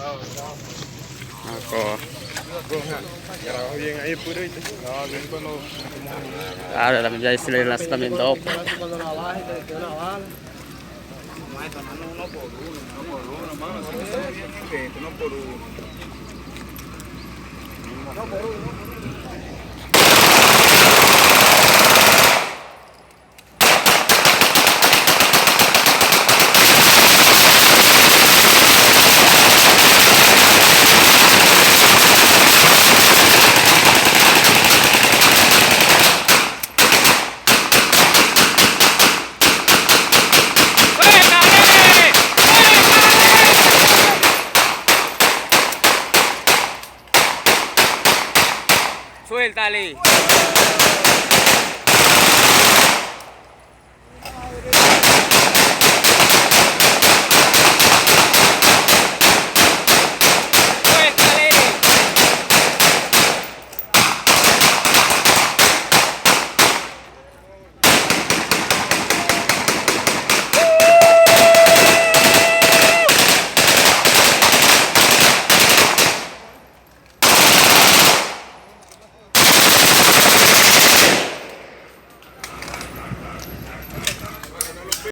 Ako. Trabajo bien ahí, puro, ¿viste? Trabajo bien cuando... Claro, también ya se le las también dos. Cuando la baja y te una bala. Maestro, uno por uno, mano. Si no se bien invento, uno por uno. Uno por uno. Suéltale.